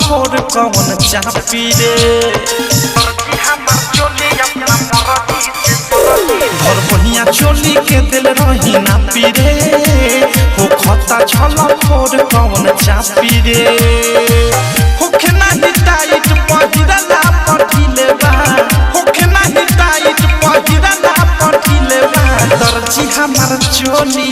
Four कौन चापी रे घर बनिया चोली के दिल रही ना पीरे हो खता छल फोर कौन चापी रे होखे नाही टाइट पहिरला पठिले बा होखे नाही टाइट पहिरला पठिले बा दर्जी हमार चोली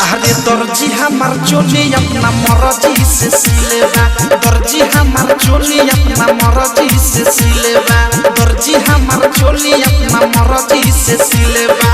अरे दर्जी हमार चोली अपना मर्जी से सिलेबा दर्जी हमार चोली अपना मर्जी से सिलेबा दर्जी हमार चोली अपना मर्जी से सिलेबा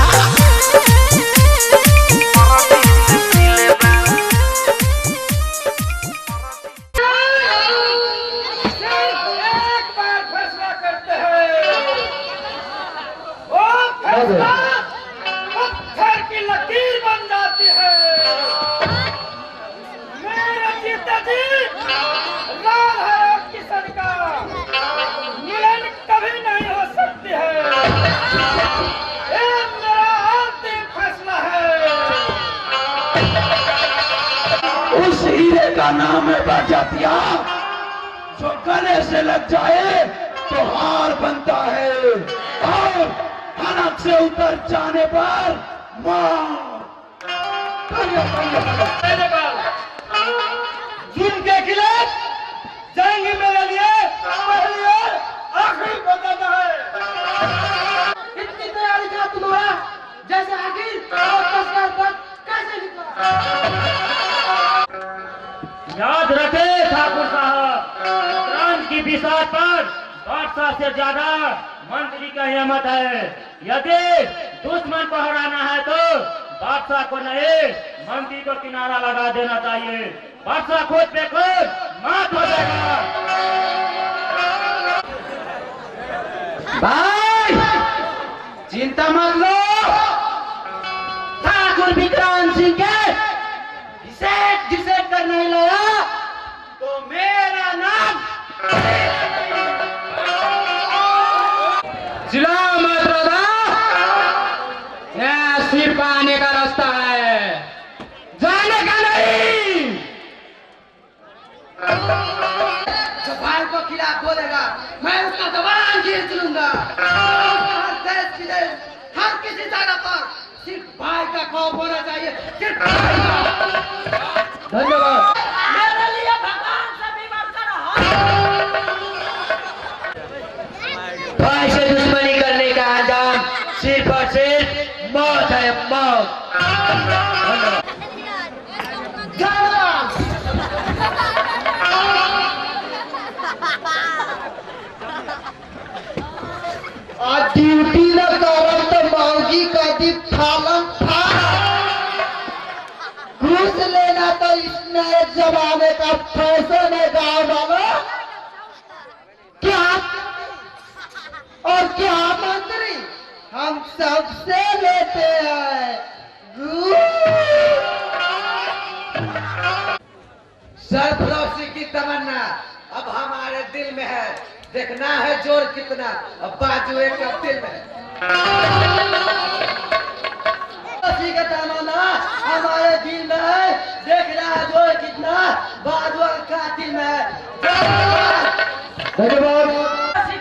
का नाम है बाजातिया जो गले से लग जाए तो हार बनता है और हनक से उतर जाने पर जुल्म के खिलाफ जंग मेरे लिए पहली और आखिरी बताता है। इतनी तैयारी था तुम्हारा जैसे आखिर और तस्कर पर कैसे निकला। याद रखे ठाकुर साहब, प्रांत की बिसात पर बादशाह से ज्यादा मंत्री का हिम्मत है। यदि दुश्मन को हराना है तो बादशाह को नहीं मंत्री को किनारा लगा देना चाहिए। बादशाह खुद पे खुद मात हो जाएगा। भाई चिंता मत लो, ठाकुर विक्रांत सिंह के डिसाइड करने लाया तो मेरा नाम जिला मथुरा यहाँ सिर्फ आने का रास्ता है, जाने का नहीं। जो भाई को खिलाफ बोलेगा मैं उसका जबान चीर दूंगा। हर देश विदेश हर किसी जगह पर सिर्फ भाई का खौफ होना चाहिए, सिर्फ भाई का। धन्यवाद। मेरे लिए भगवान से भी बढ़कर भाई से दुश्मनी करने का अंजाम सिर्फ और सिर्फ मौत है, मौत। आज ड्यूटी लगा तो मौगी का दीप थालम था। घूस लेना तो इस नए जमाने का फैशन है गाँव वालों। क्या और क्या मंत्री हम सबसे लेते हैं सरफरोशी की तमन्ना अब हमारे दिल में है, देखना है जोर कितना अब बाजू एक का दिल में है। का तमन्ना हमारे दिल में है, देखना है जोर कितना बाजू का दिल में है।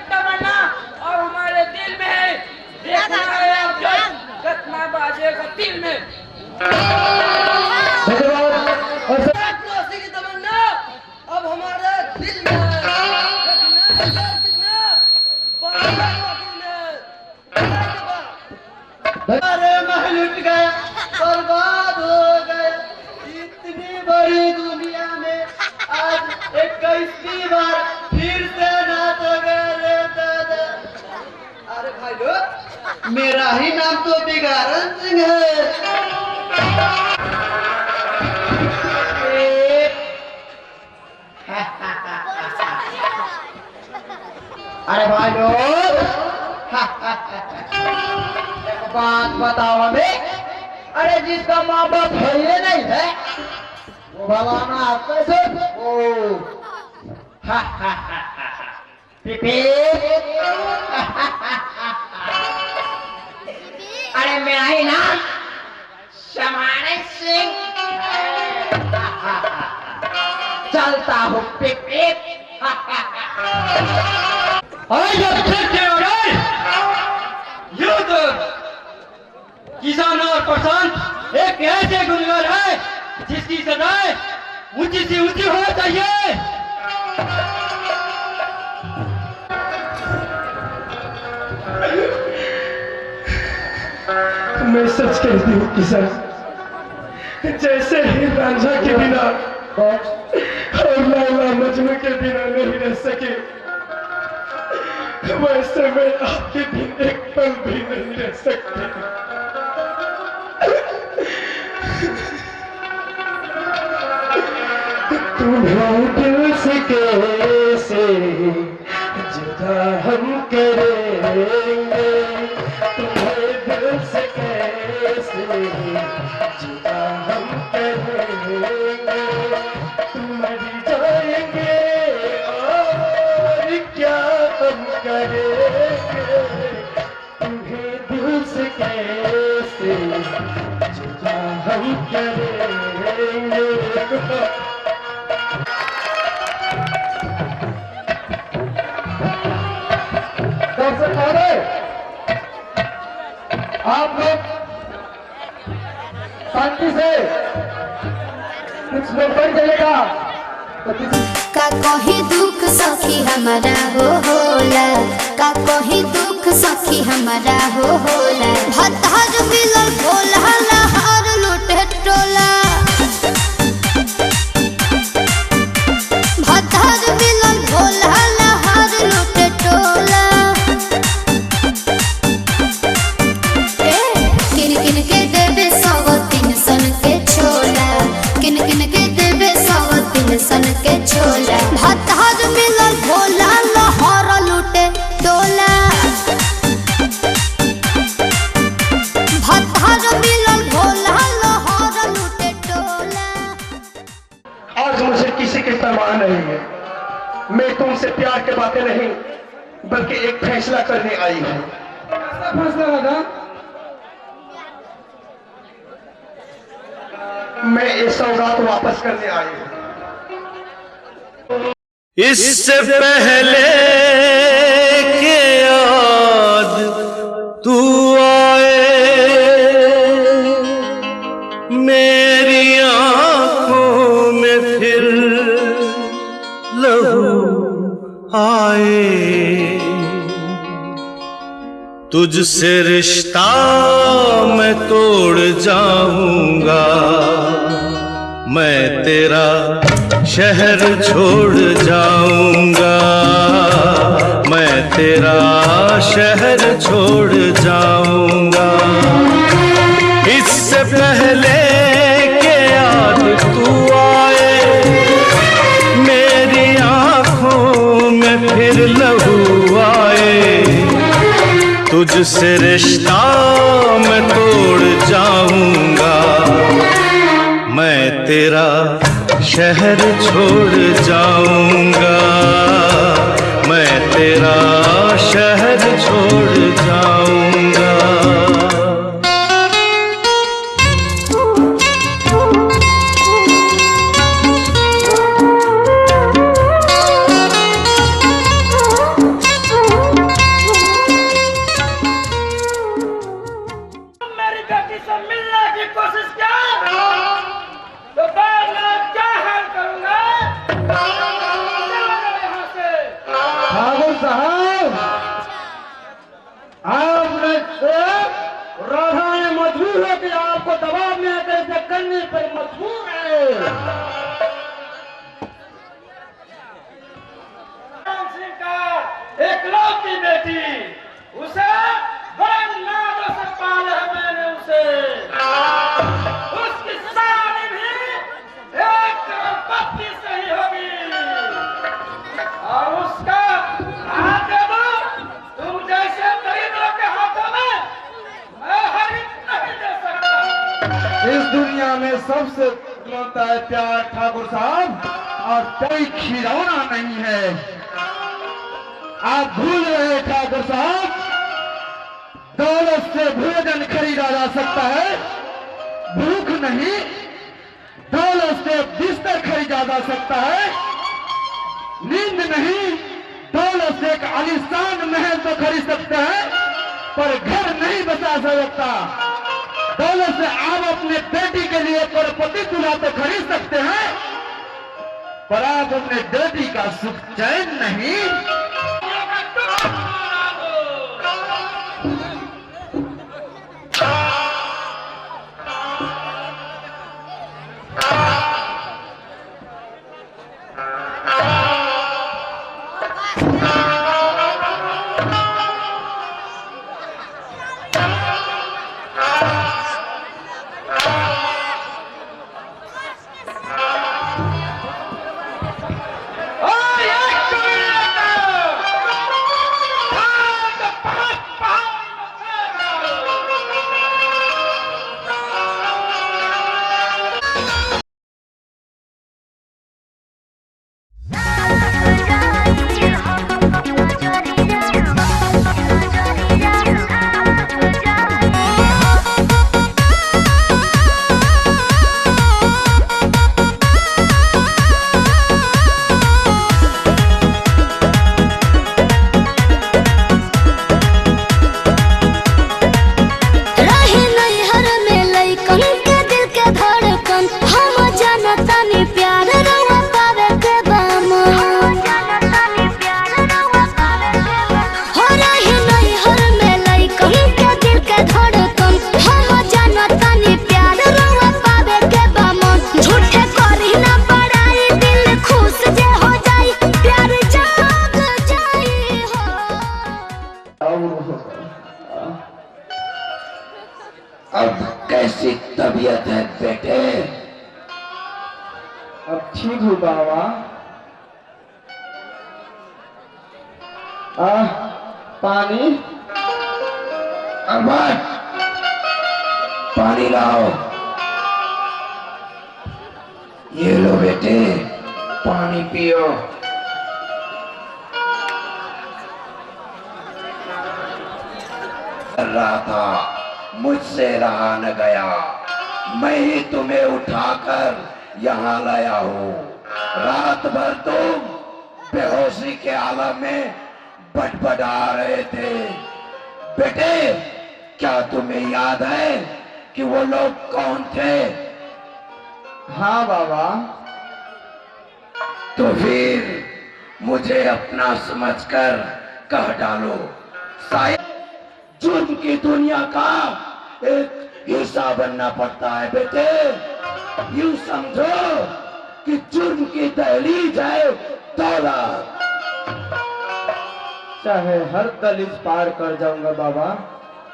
तमन्ना और हमारे दिल में है, देखना है अब जोर कितना बाजू का दिल में। सरफरोशी की तमन्ना अब हमारे दिल में है, देखना है जोर कितना बाजू का दिल में। अरे मैं लुट गया, बर्बाद हो गया, इतनी बड़ी दुनिया में आज 21वीं बार फिर से नाच गए दादा। अरे भाई लोग, मेरा ही नाम तो बिगारन सिंह है। अरे भाई लोग, बात बताओ हमें, अरे जिसका माँ बाप है ही नहीं है वो भगवान आप कैसे? ओ पिपी अरे मेरा ही नाम शमाने सिंह। चलता हूँ पिकनिक। किसान और प्रशांत एक ऐसे गुनहगार है जिसकी सजाएं ऊंची सी ऊंची होना चाहिए। मैं सच कहती हूँ किसान, जैसे ही रांझा के बिना और लैला मजनू के बिना नहीं रह सके, वैसे मैं आपके बिन एक पल भी नहीं रह सकती। तुम्हें दिल से कैसे जुदा हम करेंगे, तुम्हें दिल से कैसे जुदा हम करेंगे, तुम मर जाएंगे और क्या हम करेंगे, तुम्हें दिल से कैसे जुदा हम करेंगे। आप लोग शांति से कुछ लोग बढ़ जाएगा तो का कहीं दुख सखी हमारा हो होला, का कहीं दुख सखी हमारा हो होला, भतार मिलल भोला लहर लूटे टोला, भतार मिलल भोला लहर लूटे टोला। किन किन के देवे 100-300 के छोला, किन किन के देवे 100-300 के छोला, भतार मिलल भोला लहर लूटे टोला, भतार मिलल भोला लहर लूटे टोला। आज मुझे किसी की परवाह नहीं है। मैं तुमसे प्यार के बातें नहीं बल्कि एक फैसला करने आई हूँ। कैसा फैसला दादा? मैं ये सौगात वापस करने आई हूँ। इससे पहले के याद तू आए, मेरी आंखों में फिर लहू आए, तुझसे रिश्ता मैं तोड़ जाऊंगा, मैं तेरा शहर छोड़ जाऊंगा, मैं तेरा शहर छोड़ जाऊंगा। इससे पहले के याद तू आए, मेरी आंखों में फिर लहू आए, तुझसे रिश्ता मैं तोड़ जाऊंगा, मैं तेरा शहर छोड़ जाऊंगा, मैं तेरा शहर छोड़ जाऊंगा। मेरी बेटी से मिलने की कोशिश क्या तो बाद में क्या हाल करूंगा। चलो यहाँ से। ठाकुर साहब, आपने राधा ने मजबूर है कि आपको दबाव में आकर ऐसा करने पर मजबूर है। राम सिंह का एकलौती बेटी, उसे बड़े नाजों से पाला है मैंने उसे। उसकी शादी भी 1 करोड़पति से ही होगी और उसका हाथ दे दो तुम जैसे गरीबों के हाथों में मैं हरीफ नहीं दे सकता। इस दुनिया में सबसे होता है प्यार ठाकुर साहब, और कोई खिलौना नहीं है। आप भूल रहे हैं ठाकुर साहब, दौलत से भोजन खरीदा जा सकता है, भूख नहीं। दौलत से बिस्तर खरीदा जा सकता है, नींद नहीं, दौलत से एक आलीशान महल तो खरीद सकते हैं, पर घर नहीं बचा सकता। दौलत से आप अपने बेटी के लिए करोड़पति दूल्हा तो खरीद सकते हैं, पर आप अपने बेटी का सुख चैन नहीं। अब कैसी तबीयत है बेटे? अब ठीक हूँ बाबा। पानी। अमर, पानी लाओ। ये लो बेटे, पानी पियो। कर रहा था, मुझसे रहा न गया, मैं ही तुम्हें उठाकर यहाँ लाया हूँ। रात भर तुम बेहोशी के आलम में बटबटा रहे थे। बेटे, क्या तुम्हें याद है कि वो लोग कौन थे? हाँ बाबा। तो फिर मुझे अपना समझकर कह डालो। शायद जुर्म की दुनिया का एक हिस्सा बनना पड़ता है बेटे। यूं समझो कि जुर्म की दहलीज है दौलत। चाहे हर दहलीज पार कर जाऊंगा बाबा,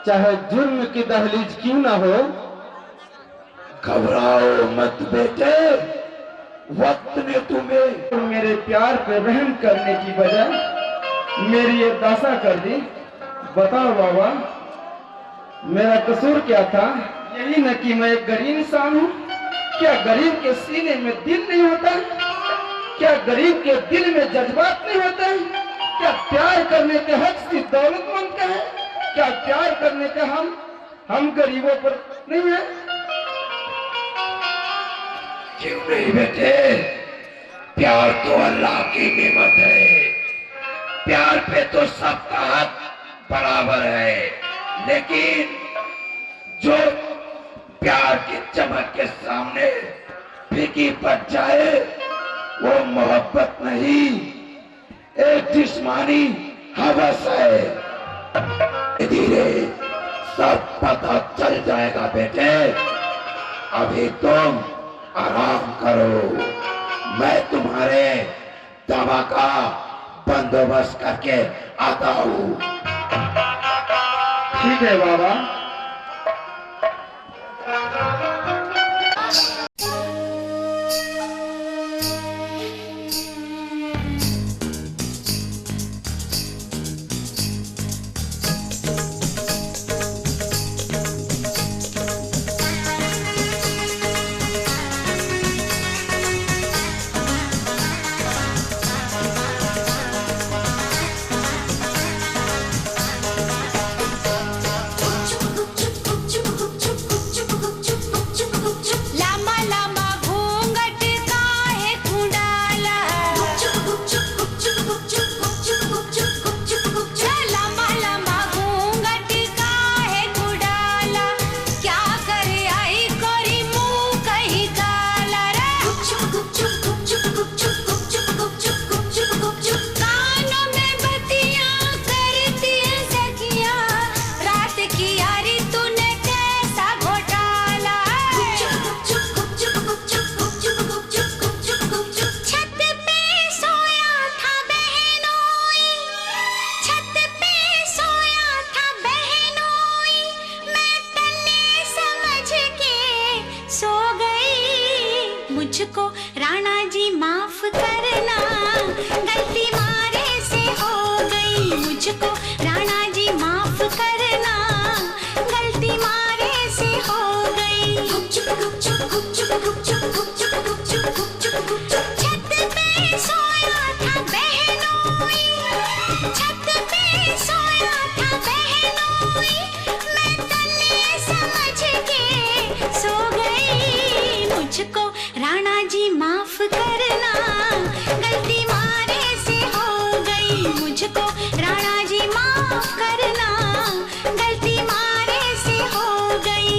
चाहे जुर्म की दहलीज क्यों ना हो। घबराओ मत बेटे, वक्त ने तुम्हें मेरे प्यार पे रहम करने की बजाय मेरी ये दशा कर दी। बताओ बाबा, मेरा कसूर क्या था? यही न कि मैं एक गरीब इंसान हूँ। क्या गरीब के सीने में दिल नहीं होता? क्या गरीब के दिल में जज्बात नहीं होते? क्या प्यार करने के हक सिर्फ दौलतमंद का है? क्या प्यार करने का हम गरीबों पर नहीं है? क्यों नहीं बेटे, प्यार तो अल्लाह की नेमत है। प्यार पे तो सबका हक बराबर है, लेकिन जो प्यार की चमक के सामने फीकी पड़ जाए वो मोहब्बत नहीं, एक जिस्मानी हवस है। धीरे सब पता चल जाएगा बेटे। अभी तुम आराम करो, मैं तुम्हारे दवा का बंदोबस्त करके आता हूँ। ठीक है बाबा। चुप मुझको राणा जी माफ करना, गलती मारे से हो गई। मुझको राणा जी माफ करना, गलती मारे से हो गई। गुपचुप गुपचुप गुपचुप गुपचुप गुपचुप गुपचुप गुपचुप गुपचुप। छत पे सोया था बहनोई, छत पे सोया था बहनोई, मैं तन्ने समझ के सो गई। मुझको राणा जी माफ करना, गलती मारे से हो गई। मुझको राणा जी माफ करना, गलती मारे से हो गई।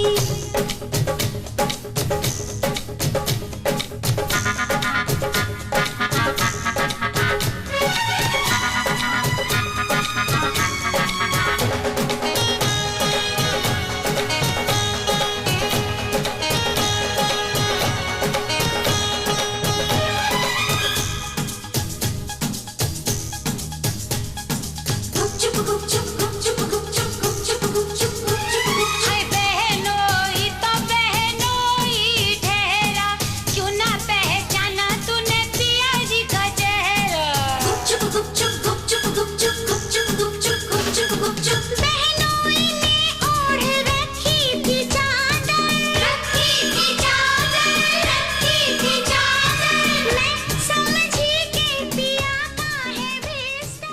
गुपचुप गुपचुप गुपचुप गुपचुप गुपचुप गुपचुप गुपचुप। हाय बहनोई तो बहनोई ठहरा, क्यों ना पहचाना तूने पिया जी का चेहरा। गुपचुप गुपचुप गुपचुप गुपचुप गुपचुप गुपचुप गुपचुप गुपचुप। बहनोई ने ओढ़ रखी थी चादर, रखी थी चादर, रखी थी चादर। मैं समझी के पिया का है भेस्ता।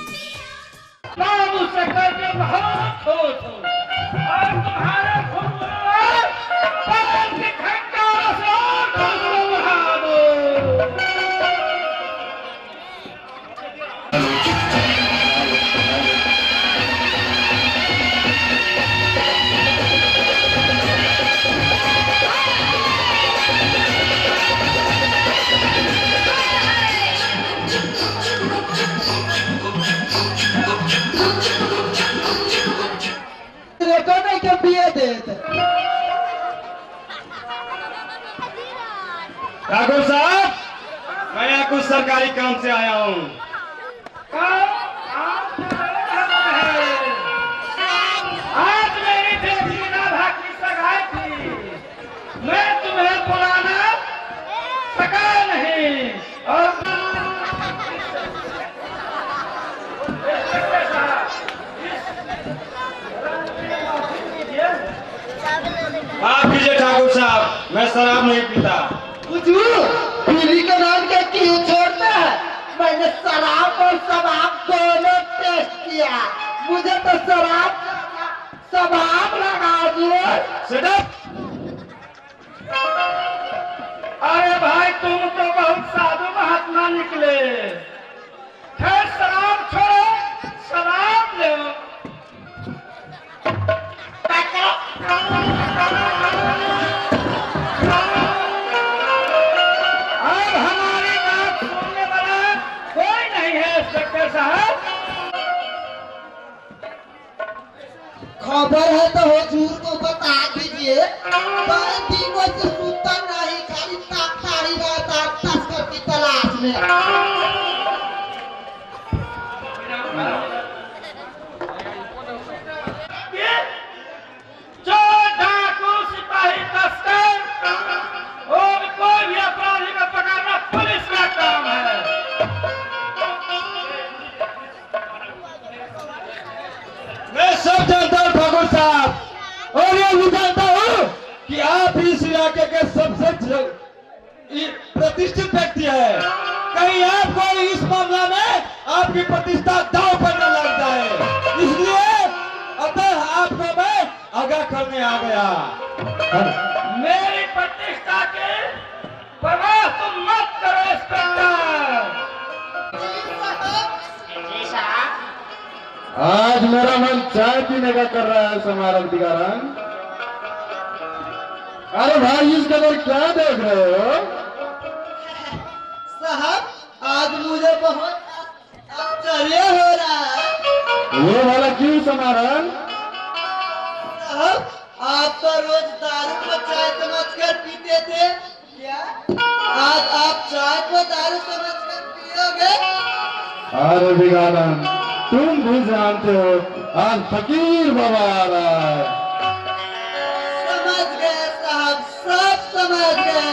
बाबू से करके बहुत खुश हूँ और तुम्हारे घुंघरू पैर की घंटा से घुंघरू उड़ा दो। देखो नहीं के पिए देते। ठाकुर साहब, मैं यहाँ कुछ सरकारी काम से आया हूँ। आज मेरी बेटी राधा की सगाई थी, मैं तुम्हें बुलाना सका नहीं। और माफ कीजिए ठाकुर साहब, मैं शराब नहीं पीता। बुझू पीली के नाम के क्यों छोड़ता है? मैंने शराब और शराब दोनों टेस्ट किया, मुझे तो शराब शराब लगा दिए। सेटअप। अरे भाई तुम तो बहुत साधु महात्मा निकले। खैर शराब छोड़ो, शराब ले। अब हमारी बात सुनने वाला कोई नहीं है इंस्पेक्टर साहब। खबर है तो हुजूर को बता दीजिए। दिन को सुनता नहीं, खाली ताकतारी रहता तस्कर की तलाश में। चोर डाकू सिपाही तस्कर और कोई भी अपराधी को पकड़ना पुलिस का काम है। मैं सब जानता हूँ ठाकुर साहब, और ये भी जानता हूँ कि आप इस इलाके के सबसे प्रतिष्ठित व्यक्ति है। कहीं आपको इस मामला में आपकी प्रतिष्ठा दांव पर न लग जाए, इसलिए अतः आपको मैं आगाह करने आ गया। मेरी प्रतिष्ठा की परवाह तुम मत करो इंस्पेक्टर। आज मेरा मन चाय पीने का कर रहा है समारोह दिगारन। अरे भाई इस कदर क्या देख रहे हो? साहब आज मुझे बहुत आश्चर्य हो रहा है। ये वाला क्यों समारोह? साहब आप तो रोज दारू को चाय समझकर पीते थे, क्या आज आप चाय को दारू समझकर पियोगे? अरे दिगारन, तुम भी जानते हो आज फकीर बाबा आ रहा है। समझ गए साहब, सब समझ गए।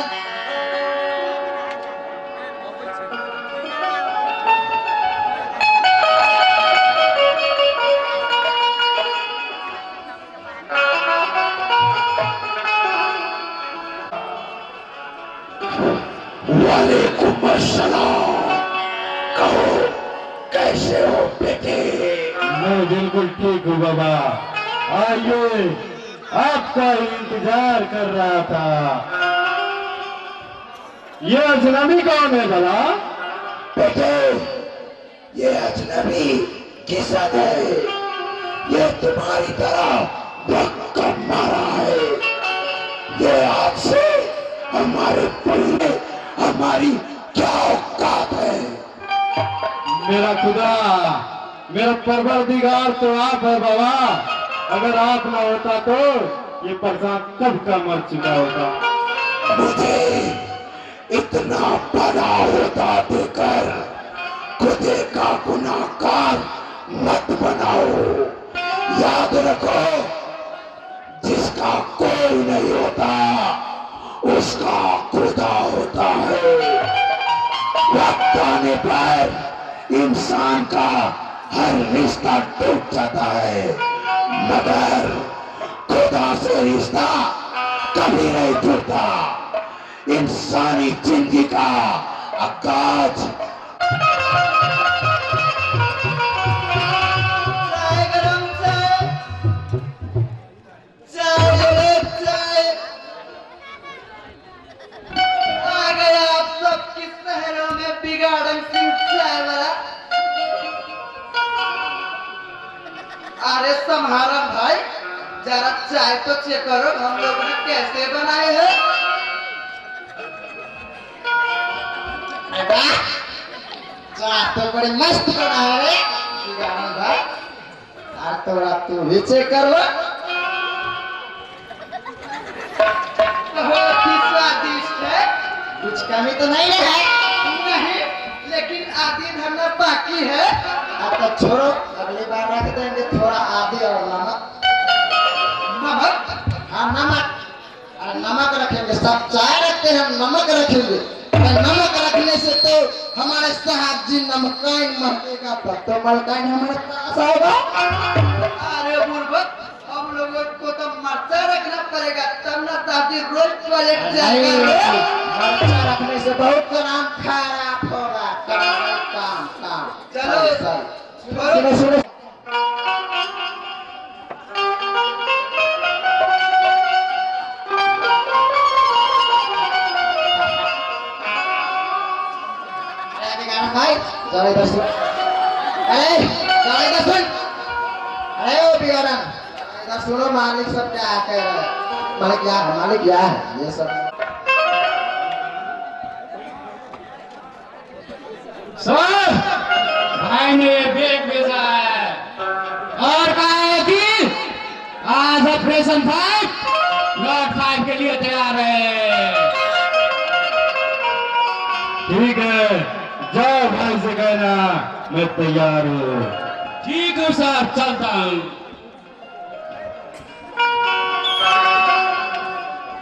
वालेकुम अस्सलाम। कहो कैसे हो बेटे? मैं बिल्कुल ठीक हूँ बाबा। आइए, आपका इंतजार कर रहा था। ये अजनबी कौन है भला? बेटे, ये अजनबी किसन है। ये तुम्हारी तरह वक्त का मारा है। ये आज से हमारे पल्ले हमारी क्या औकात है? मेरा खुदा, मेरा परवरदिगार तो आप है बाबा। अगर आप ना होता तो ये परेशान कब का मर चुका होता। मुझे इतना बड़ा होता देकर खुदे का गुनाहगार मत बनाओ। याद रखो, जिसका कोई नहीं होता उसका खुदा होता है। वक्त आने पर इंसान का हर रिश्ता टूट जाता है, मगर खुदा से रिश्ता कभी नहीं टूटता। इंसानी जिंदगी का आगाज चाय गरम चाय, चाय गरम चाय। आ गया आप सबकी शहरों में बिगाड़न सिंह चाय वाला। अरे संहारा भाई, जरा चाय तो चेक करो हम लोगों ने कैसे बनाए हैं। अरे चाय तो बड़ी मस्त बना है रे बिगाड़न भाई। यार थोड़ा तू भी चेक कर लो। बहुत ही स्वादिष्ट है, कुछ कमी तो नहीं है। नहीं, लेकिन आधी धरना बाकी है। अब तो छोड़ो, अगली बार रख देंगे थोड़ा आधी और नमक। नमक? हाँ नमक। अरे नमक रखेंगे, सब चाय रखते हैं, हम नमक रखेंगे। नमक रखने से तो हमारे साहब जी नमकाइन महकेगा, तो मलकाइन हमारे पास आएगा। अरे बुर्बक, हम लोगों को तो मर्चा रखना पड़ेगा, तब ना साहब जी रोज टॉयलेट जाएगा। मर्चा रखने से बहुत काम खराब होगा। काम चलो सुनो सुनो। भाई चलो इधर सुन। अरे चलो इधर सुन। अरे ओ बिगाड़न, इधर सुनो, मालिक सब क्या कह रहे हैं। मालिक क्या है ये सब? सर, भाई ने बैग भेजा है। और कहा है कि आज ऑपरेशन 5 नॉट 5 के लिए तैयार है। ठीक है, जाओ भाई से कहना मैं तैयार हूँ। ठीक है सर, चलता हूँ।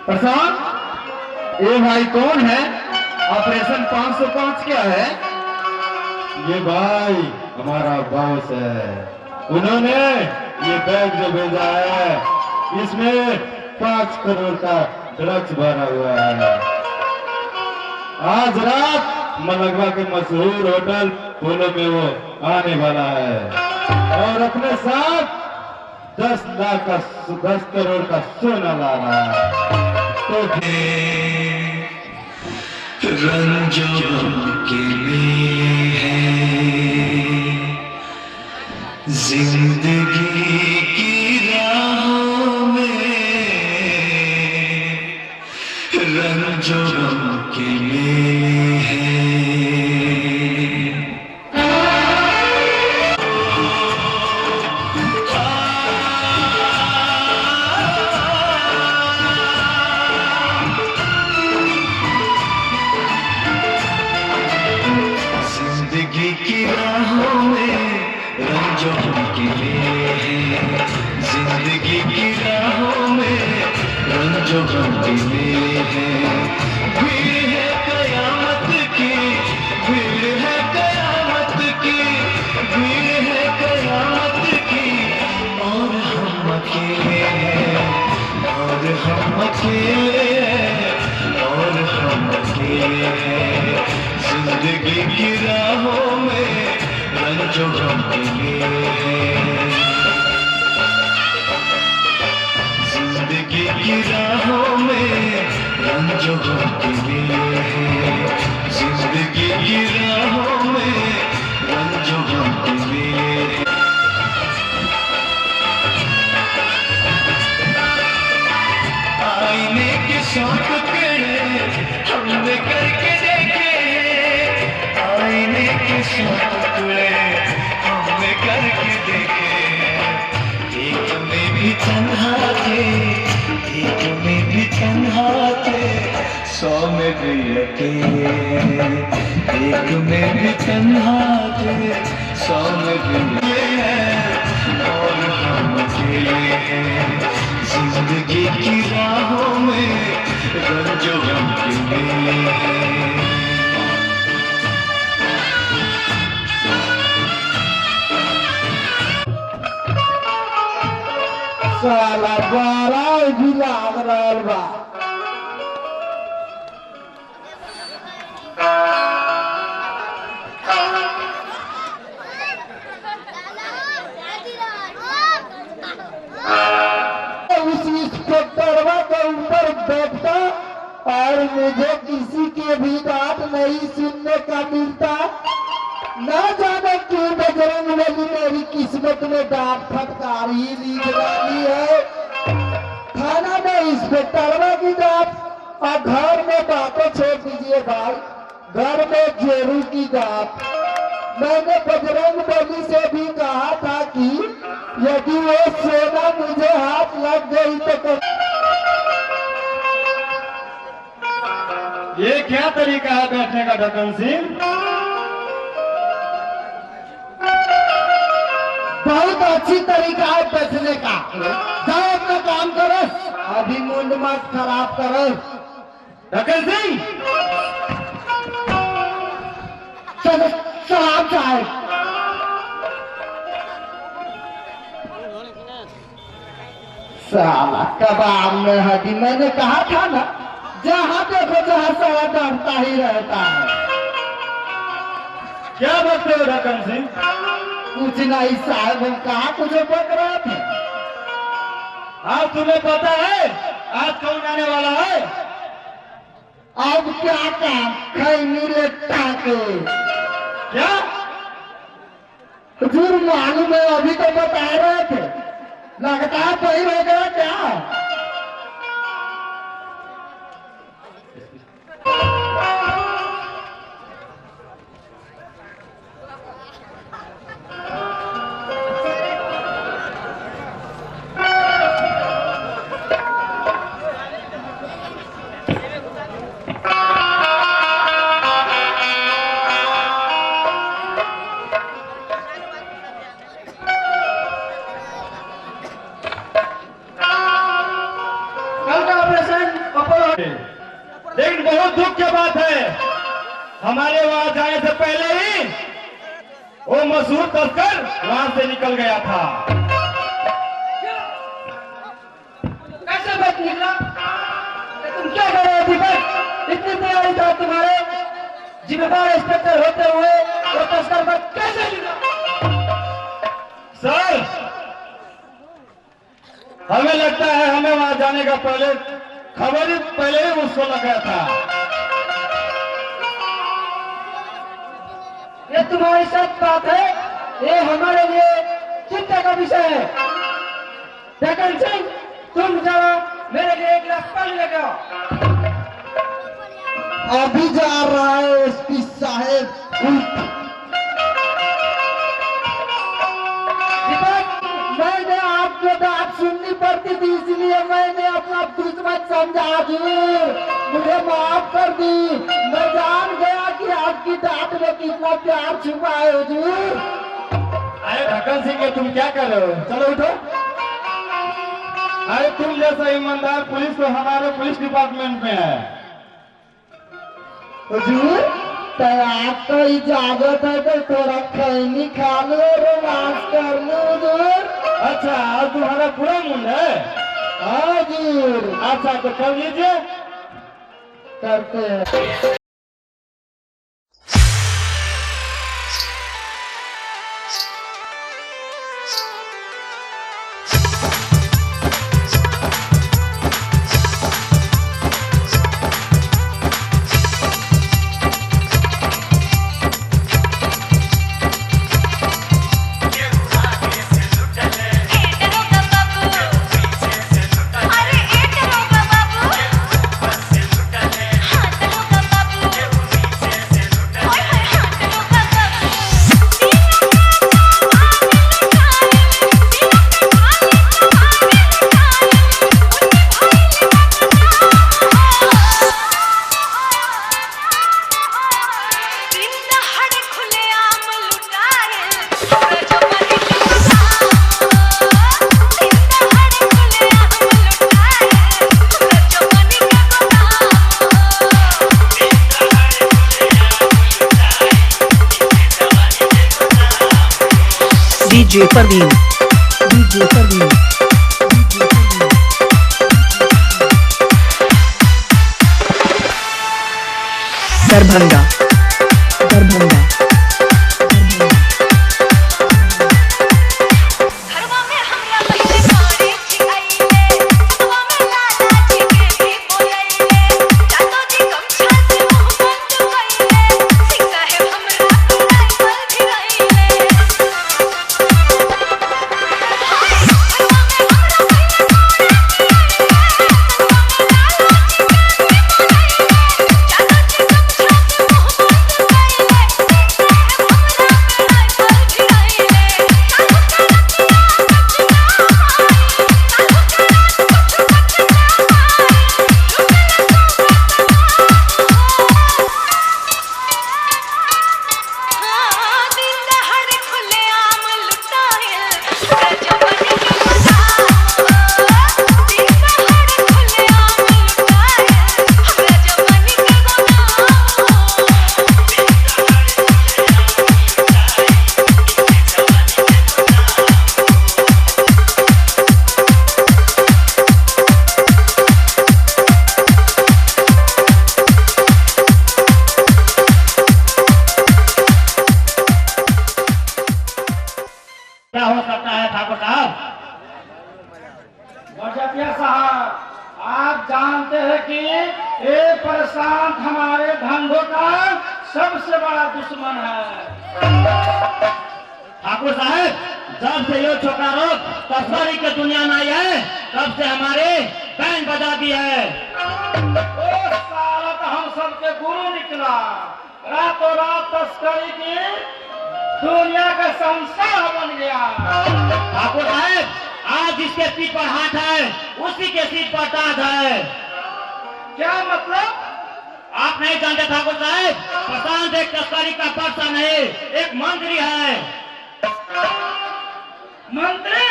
प्रशांत, ये भाई कौन है? ऑपरेशन 505 क्या है? ये भाई हमारा बॉस है। उन्होंने ये बैग जो भेजा है इसमें 5 करोड़ का ड्रग्स भरा हुआ है। आज रात मलंगवा के मशहूर होटल पोलो में वो आने वाला है और अपने साथ 10 करोड़ का सोना ला रहा है। तो रंजों के लिए है जिंदगी की राहों में, रंजों के लिए है। जिंदगी की राहों में रंजों के लिए है, जिंदगी की राहों में रंजों के लिए है। भीड़ है कयामत की, भीड़ है कयामत की, भीड़ है कयामत की, और हम अकेले हैं, और हम अकेले हैं, और हम अकेले लिए हैं, जिंदगी की राहों में रंजो गम के लिए हैं, जिंदगी की राहों में रंजो गम के लिए हैं, जिंदगी की राहों में रंजो गम के लिए हैं। आईने के 100 टुकड़े हमने करके देखे, आईने के 100 टुकड़े हमने करके देखे, एक में भी तन्हा थे, एक में भी तन्हा थे, 100 में भी अकेले, एक में भी तन्हा थे, 100 में भी अकेले और हम अकेले हैं, जिंदगी की राहों में रंजो गम के लिए हैं। साला बारह भी लाग रहल बा। उस इंस्पेक्टरवा के ऊपर बैठता और मुझे किसी के भी बात नहीं सुनने का मिलता। न जाने क्यों बजरंगबली मेरी किस्मत में डांट फटकार ही लिख डाली है। थाना में इंस्पेक्टरवा की डांट और घर में बातें छोड़ दीजिए भाई, घर में जेरू की डांट। मैंने बजरंगबली से भी कहा था कि यदि वो सोना मुझे हाथ लग गई तो ये क्या तरीका है बैठने का ढक्कन सिंह? बहुत अच्छी तरीका है बैठने का। जाओ अपना काम करो, अभी मुंड मत खराब करो। ढक्कन सिंह चलो शराब चाहे। साला कबाब में हड्डी, मैंने कहा था ना, जहाँ देखो जहाँ साला डरता ही रहता है। क्या बकते हो ढक्कन सिंह? कुछ नहीं साहब, हम कहा कुछ बक रहे थे। आज तुम्हें पता है आज कौन आने वाला है? अब क्या काम, खैनी लेटा के क्या? हुजूर मालूम है, अभी तो बता रहे थे, लगता है पहिर हो गया क्या? लेकिन बहुत दुख की बात है, हमारे वहां जाने से पहले ही वो मशहूर तस्कर वहां से निकल गया था। कैसे बात निकला? तुम क्या कर रहे हो दीपक? इतनी तैयारी था तुम्हारे, जिम्मेदार इंस्पेक्टर होते हुए वो तस्कर पर कैसे निकला? सर, हमें लगता है हमें वहां जाने का पहले खबर ही पहले ही उसको लग गया था। ये तुम्हारी सच बात है, ये हमारे लिए चिंता का विषय है। ढक्कन सिंह, तुम जाओ, मेरे लिए एक गिलास पानी लेके आओ। अभी जा रहा है एसपी साहेब। मैंने आपको बात सुननी पड़ती थी, इसलिए मैंने अपना दुश्मन समझा। हजूर मुझे माफ कर दी, मैं जान गया कि आपकी डांट में कितना प्यार छुपा है। हजूर, अरे ढक्कन सिंह, तुम क्या कर रहे हो? चलो उठो। अरे तुम जैसा ईमानदार पुलिस तो हमारे पुलिस डिपार्टमेंट में है। हजूर, तो आपको इजाजत है तो थोड़ा खैनी खा लो, रोमांस कर लो। हजूर, अच्छा, आज तुम्हारा पूरा मूड है? हजूर, अच्छा, तो कर लीजिए। करते हैं। DJ Parveen. DJ Parveen. DJ Parveen. Darbhanga Darbhanga घरवा में हमरा पहले मारे छिआइले सुतवा में लाला जी के भी बोलैले जातो जी गमछा से मुंह बंद कइले सिंह साहेब हमरा राइफल भिड़ाइले क्या हो सकता है ठाकुर साहब? बजटिया साहब, आप जानते हैं कि ये प्रशांत हमारे धंधों का सबसे बड़ा दुश्मन है। ठाकुर साहब, जब से ये छोटा रोग तस्करी के दुनिया में आई है तब से हमारे बैंड बजा दी है। ओ साला तो हम सबके गुरु निकला, रातों रात तस्करी की दुनिया का संसार बन गया। ठाकुर साहब, आज जिसके पीठ पर हाथ है उसी के सिर पर ताज है। क्या मतलब? आप नहीं जानते ठाकुर साहब, प्रशांत एक तस्करी का पर्चा नहीं, एक मंत्री है। मंत्री?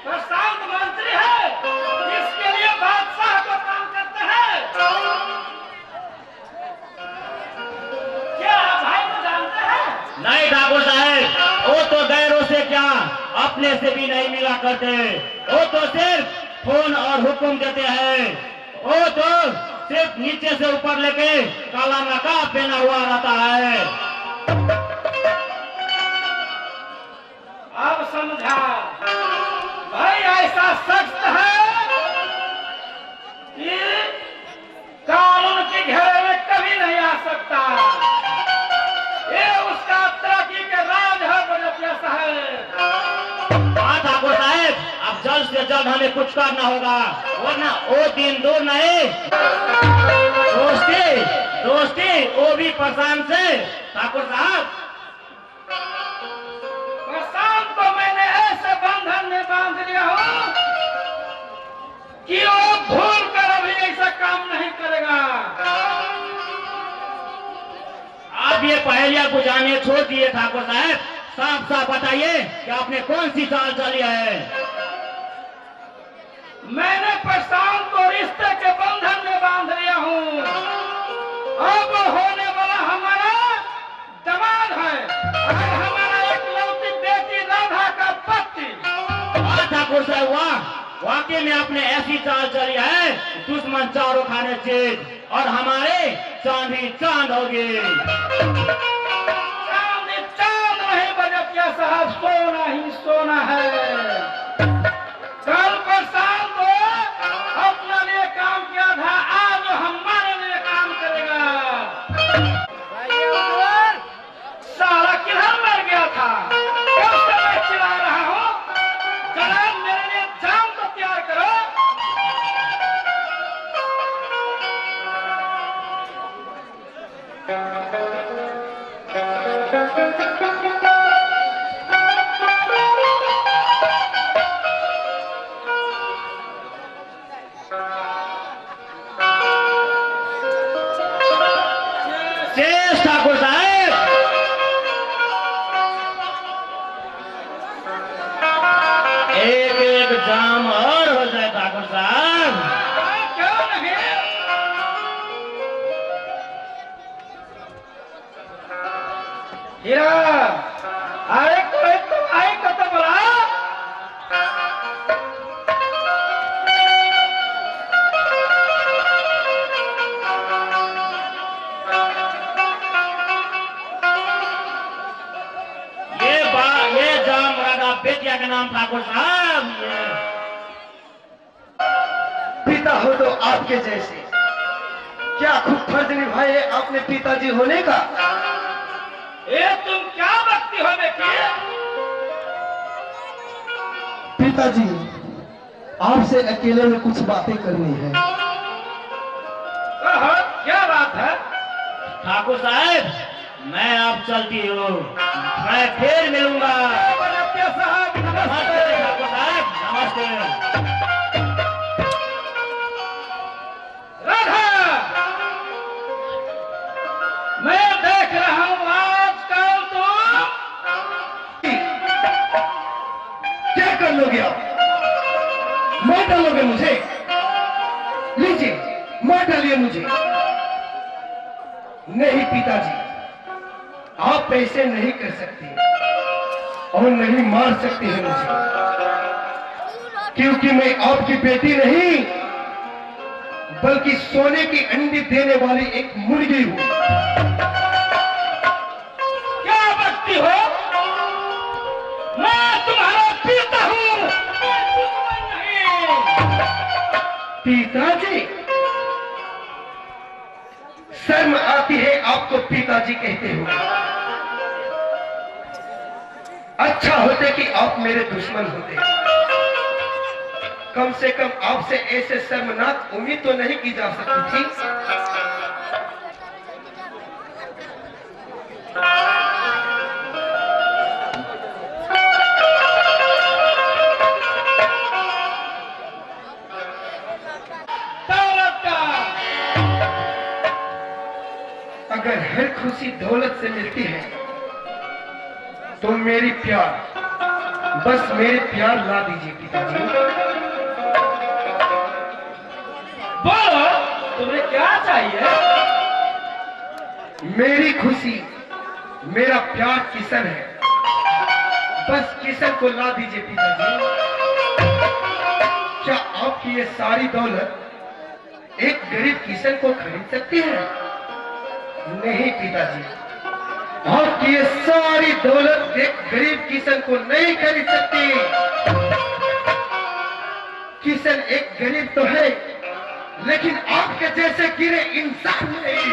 प्रशांत मंत्री है जिसके लिए बादशाह को काम करते हैं? क्या आप भाई को जानते हैं? नहीं ठाकुर साहब, वो तो गैरों से क्या अपने से भी नहीं मिला करते। वो तो सिर्फ फोन और हुक्म देते हैं। वो तो सिर्फ नीचे से ऊपर लेके काला नकाब पहना हुआ रहता है। अब समझा भाई, ऐसा सख्त है कि कानून के घेरे में कभी नहीं आ सकता। ये उसका तरक्की के राज है बजटिया साहब। हाँ ठाकुर साहब, अब जल्द से जल्द हमें कुछ करना होगा, वरना वो दिन दूर नहीं। दोस्ती दोस्ती वो भी प्रशांत से। ठाकुर साहब, प्रशांत को मैंने ऐसे बंधन में बांध लिया हूँ कि वो भूल कर अभी ऐसा काम नहीं करेगा। आप ये पहेलियां बुझाने छोड़ दिए ठाकुर साहब, साफ साफ बताइए कि आपने कौन सी चाल चली है। मैंने प्रशांत को रिश्ते के बंधन में बांध लिया हूँ। अब होने वाला हमारा दमाद है और हमारा एकलौती बेटी राधा का पति। ठाकुर साहब, वाह, वाकई में आपने ऐसी चाल चली है, दुश्मन चारों खाने चीज और हमारे चांद ही चांद होगी। चांद चांद नहीं बजटिया साहब, सोना ही सोना है। कल प्रशांत को अपने लिए काम किया था, आज हमारे लिए काम करेगा। साला किधर मर गया था? कब से मैं चिल्ला रहा हूँ, जनाब मेरे लिए जाम तो तैयार करो। शेष ठाकुर साहब, एक एक जाम और हो जाए ठाकुर साहब। क्यों नहीं? हीरा, अरे कोई तो भाई को तो बुला। बेटा का नाम ठाकुर साहब। पिता हो तो आपके जैसे, क्या खूब फर्ज निभाए आपने पिताजी होने का। ये तुम क्या बकती हो बेटी? पिताजी, आपसे अकेले में कुछ बातें करनी है। कहो, क्या बात है? ठाकुर साहब, मैं अब चलती हूँ, मैं फिर मिलूंगा। बनप्रिया साहब, नमस्ते नमस्ते। ठाकुर साहब, नमस्ते। राधा, मैं देख रहा हूँ आजकल तुम क्या कर लोगे आप? मार डालोगे मुझे? लीजिए, मार डालिए मुझे। नहीं पिताजी, आप ऐसे नहीं कर सकते और नहीं मार सकते हैं मुझे, क्योंकि मैं आपकी बेटी नहीं बल्कि सोने की अंडे देने वाली एक मुर्गी हूं। क्या बकती हो? मैं तुम्हारा पिता हूँ, मैं दुश्मन नहीं। पिताजी, शर्म आती है आपको पिताजी कहते हो। अच्छा होते कि आप मेरे दुश्मन होते। कम से कम आपसे ऐसे शर्मनाक उम्मीद तो नहीं की जा सकती थी। दौलत का अगर हर खुशी दौलत से मिलती है तो मेरी प्यार, बस मेरे प्यार ला दीजिए पिताजी। बोलो, तुम्हें क्या चाहिए? मेरी खुशी, मेरा प्यार किशन है, बस किशन को ला दीजिए पिताजी। क्या आपकी ये सारी दौलत एक गरीब किशन को खरीद सकती है? नहीं पिताजी, आपकी ये सारी दौलत एक गरीब किशन को नहीं खरीद सकती। किशन एक गरीब तो है, लेकिन आपके जैसे गिरे इंसान नहीं।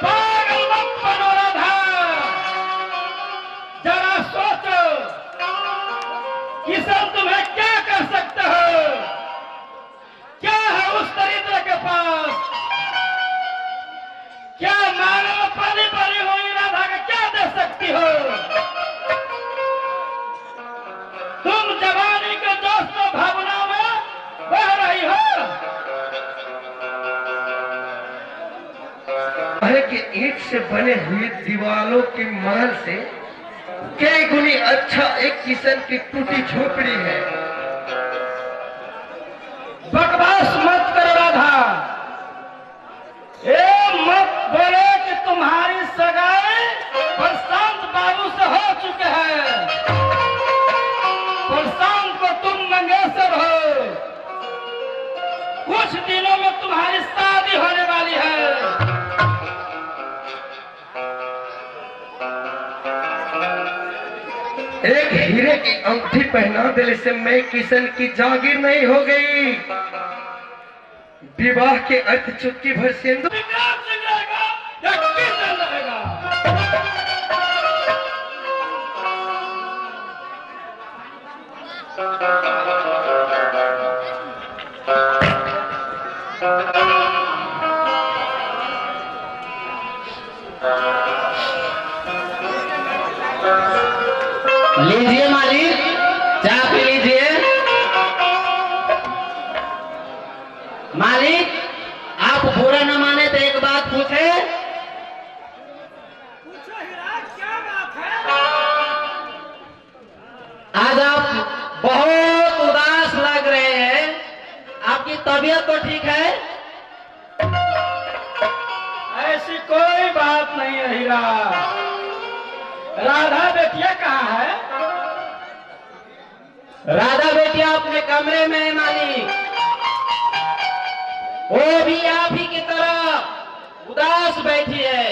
पागल मत बनो राधा, जरा सोचो, किशन तुम्हें क्या कर सकते हो? क्या है उस दरिद्र के पास? क्या मानो पली पली हुई राधा का क्या दे सकती हो? तुम जवानी के जोश में भावना में बह रही हो। है कि ईंट से बने हुए दीवारों के महल से कई गुनी अच्छा एक किशन की टूटी झोपड़ी है। बकवास मत करो राधा, ये मत बोलो कि तुम्हारी सगाई प्रशांत बाबू से हो चुके हैं। प्रशांत को तुम मंगेशर हो, कुछ दिनों में तुम्हारी शादी होने वाली है। एक हीरे की अंगूठी पहना देने से मैं किशन की जागीर नहीं हो गई। विवाह के अर्थ चुटकी भर सिंदूर। विक्रांत सिंह रहेगा या किशन रहेगा? लीजिए मालिक, चाय पी लीजिए। मालिक, आप बुरा न माने तो एक बात पूछे। पूछो हीरा, क्या बात है? आज आप बहुत उदास लग रहे हैं, आपकी तबीयत तो ठीक है? ऐसी कोई बात नहीं है हीरा। राधा बेटिया कहाँ है? राधा बेटिया अपने कमरे में है मालिक, वो भी आप ही की तरह उदास बैठी है।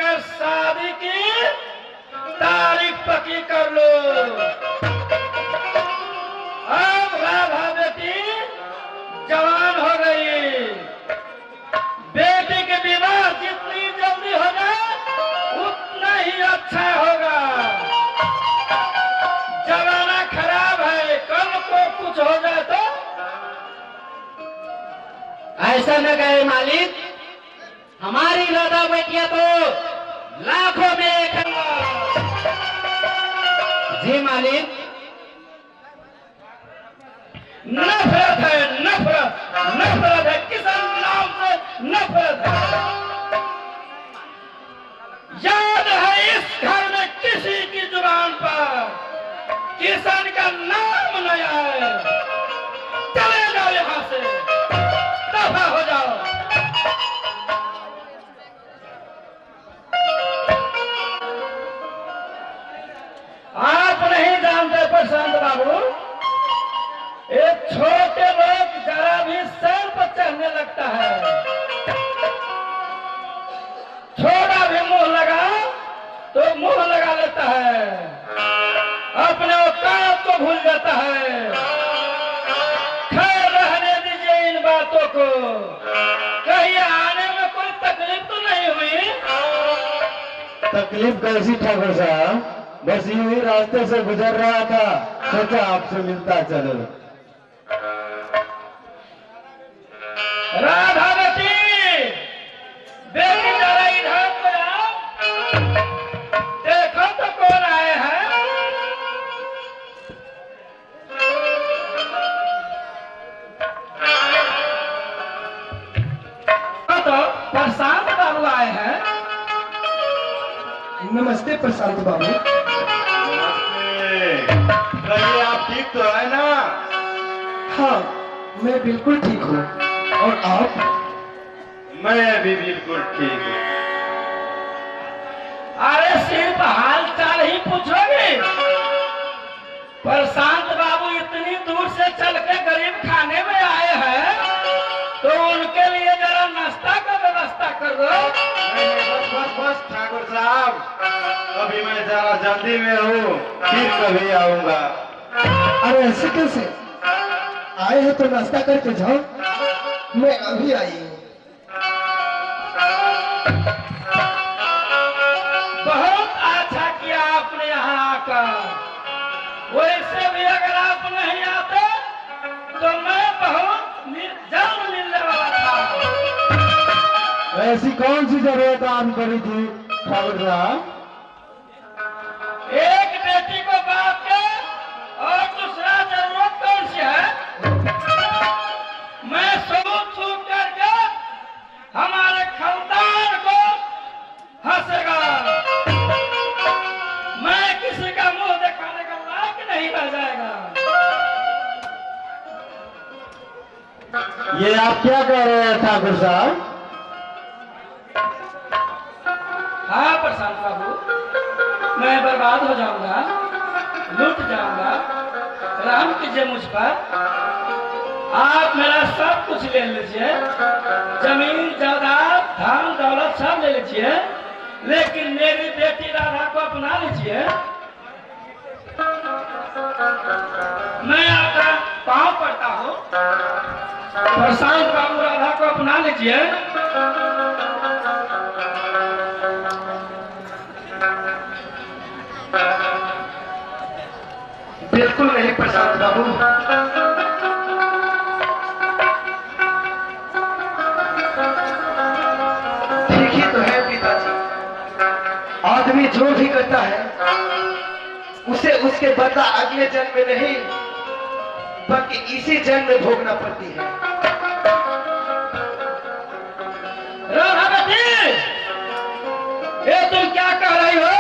जाकर शादी की तारीख पक्की कर लो। अब राधा बेटी जवान हो गई, बेटी के विवाह जितनी जल्दी हो जाए उतना ही अच्छा होगा। जमाना खराब है, कल को कुछ हो जाए तो। ऐसा न कहे मालिक, हमारी राधा बेटियां तो लाखों में एक है। जी मालिक। नफरत है, नफरत, नफरत है, किसान नाम से नफरत है। याद है इस घर में किसी की जुबान पर किसान का नाम नहीं आए। चले जाओ यहाँ से, दफा हो जाओ। आप नहीं जानते प्रशांत बाबू, एक छोटे लोग जरा भी सर पर चढ़ने लगता है, छोटा भी मुंह लगा तो मुंह लगा लेता है, अपने औकात को भूल जाता है। खैर रहने दीजिए इन बातों को, कहीं आने में कोई तकलीफ तो नहीं हुई? तकलीफ कैसी ठाकुर साहब, बस यूं ही रास्ते से गुजर रहा था, सोचा आपसे मिलता चलो। राधा बेटी, बेटी जरा इधर को आओ, देखो तो कौन आए हैं। तो प्रशांत बाबू आए हैं। नमस्ते प्रशांत बाबू। कहिए आप ठीक तो है ना? हाँ, मैं बिल्कुल ठीक हूँ। और आप? मैं भी बिल्कुल ठीक हूँ। अरे सिर्फ हाल चाल ही पूछोगे? प्रशांत बाबू इतनी दूर से चल के गरीब खाने में आए हैं, तो उनके लिए जरा नाश्ता का व्यवस्था कर दो। बस बस बस ठाकुर साहब, अभी मैं जरा जल्दी में हूँ, फिर कभी आऊंगा। अरे ऐसे कैसे? आए हैं तो नाश्ता करके जाओ, मैं अभी आई हूँ। बहुत अच्छा किया आपने यहाँ आकर। वैसे भी अगर आप नहीं आते तो मैं बहुत जल्द मिलने वाला था। ऐसी कौन सी जरूरत आन पड़ी थी ठाकुर साहब? एक बेटी को बाप के और दूसरा जरूरत कौन सी है? मैं सूट छूट करके हमारे खानदान को हंसेगा। मैं किसी का मुंह दिखाने का लायक नहीं रह जाएगा। ये आप क्या कह रहे हैं ठाकुर साहब? हाँ प्रशांत बाबू, मैं बर्बाद हो जाऊंगा, लूट जाऊंगा, राम कीजिए मुझ पर। आप मेरा सब कुछ ले लीजिए, जमीन जायदाद धन दौलत सब ले लीजिए, लेकिन मेरी बेटी राधा को अपना लीजिए। मैं आपका पांव पड़ता हूँ, प्रशांत बाबू राधा को अपना लीजिए। बिल्कुल नहीं प्रशांत बाबू, ठीक ही तो है पिताजी। आदमी जो भी करता है उसे उसके बदला अगले जन्म में नहीं बल्कि इसी जन्म में भोगना पड़ती है। राधा बेटी, ये तुम क्या कह रही हो?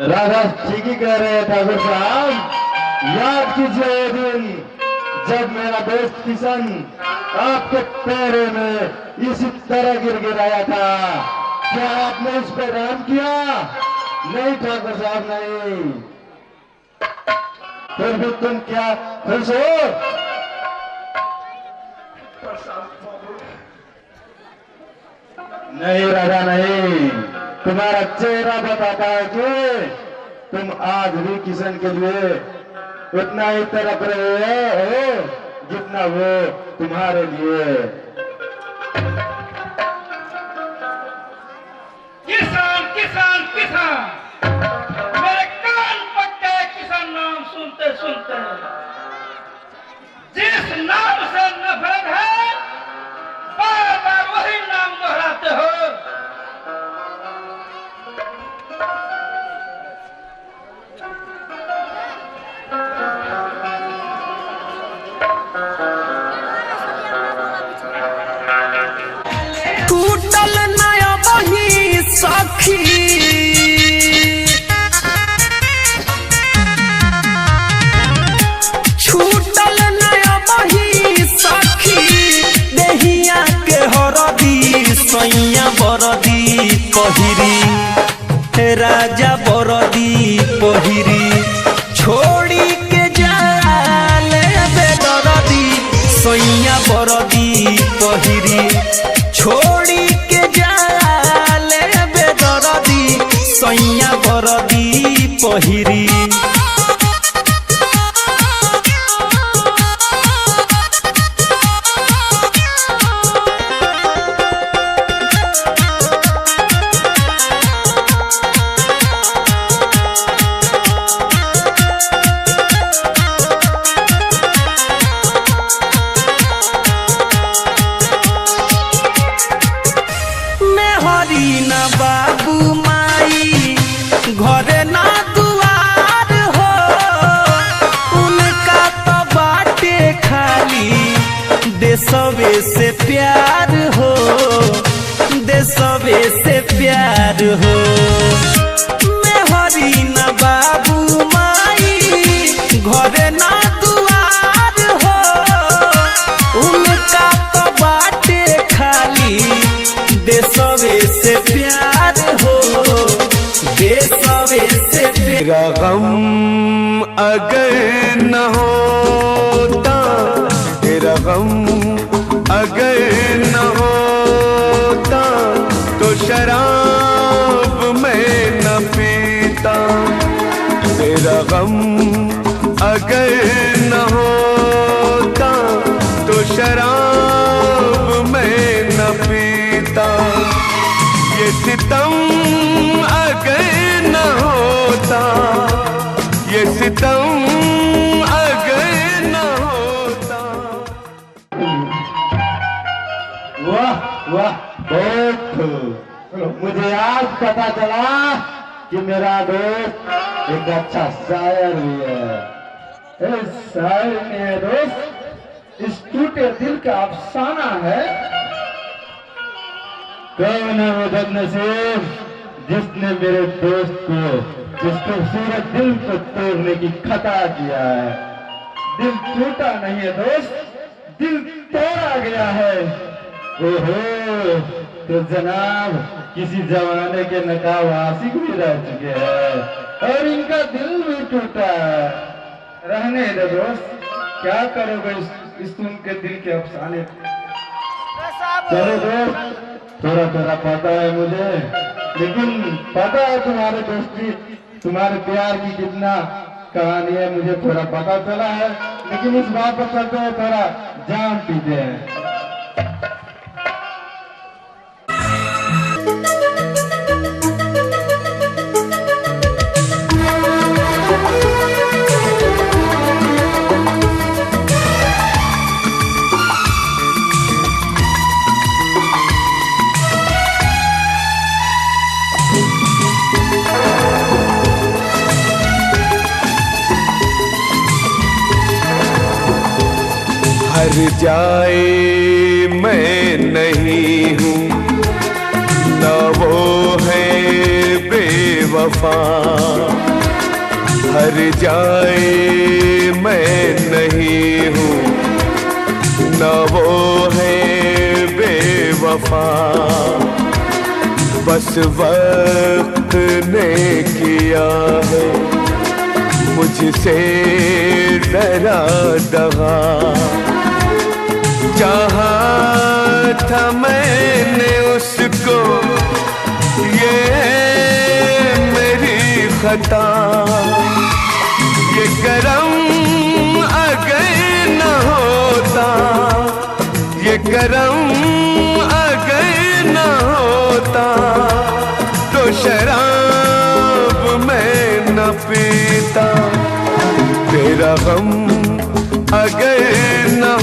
राधा ठीक ही कह रहे हैं ठाकुर साहब। याद कीजिए वो दिन जब मेरा दोस्त किशन आपके पैरों में इसी तरह गिर गिराया था। क्या आपने उस पर रहम किया? नहीं ठाकुर साहब, नहीं। फिर भी तुम क्या खुश हो? नहीं राजा नहीं, तुम्हारा चेहरा बताता है कि तुम आज भी किशन के लिए उतना ही तड़प रहे हो जितना वो तुम्हारे लिए। किसान किसान किसान, मेरे कान पक गए किसान नाम सुनते सुनते। जिस नाम से नफरत है बार बार वही नाम दोहराते हो। टूटल नया बही सखी, छूटल नया बही सखी, देहिया के हरदी सैया बरदी पहिरी, राजा बरदी पहिरी, छोड़ी के जाले बेदरदी सैया बरदी पहिरी, छोड़ी के जाले बेदरदी सैया बरदी पहिरी। बाबू माई घरे ना दुआर हो, उनका तो बाटे खाली देशवे से प्यार हो, देशवे से प्यार हो। मेहरी ना बाबू माई घरे ना दुआर हो, उनका तो बाटे खाली देशवे से प्यार हो, देशवे से तेरा गम अगर न होता, तेरा गम अगर न होता तो शराब मैं न पीता। तेरा गम अगर न होता तो शराब मैं न पीता। ये सितम अगर न होता, ये सितम अगर न होता। वाह वाह, बहुत खूब। मुझे आज पता चला कि मेरा दोस्त एक अच्छा शायर भी है। इस शायर में दोस्त इस टूटे दिल का अफसाना है। कौन है वो बदनसीब जिसने मेरे दोस्त को इस खूबसूरत दिल को तोड़ने की खता किया है। दिल टूटा नहीं है दोस्त, दिल तोड़ा गया है। ओहो, तो जनाब किसी जमाने के नकाब आशिक भी रह चुके हैं और इनका दिल भी टूटा है। रहने दे दोस्त, क्या करोगे इस तुमके दिल के अफसाने। चलो दोस्त, थोड़ा थोड़ा पता है मुझे, लेकिन पता है तुम्हारे दोस्ती, तुम्हारे प्यार की कितना कहानी है मुझे थोड़ा पता चला है। लेकिन इस बात पर चलते हैं, थोड़ा जान पीते हैं। हर जाए मैं नहीं हूँ, न वो है बेवफा। हर जाए मैं नहीं हूँ, न वो है बेवफा। बस वक्त ने किया है मुझसे डरा दगा। चाहा था मैंने उसको खता, ये करम अगर न होता, ये करम अगर न होता, तो शराब मैं न पीता। तेरा गम अगर न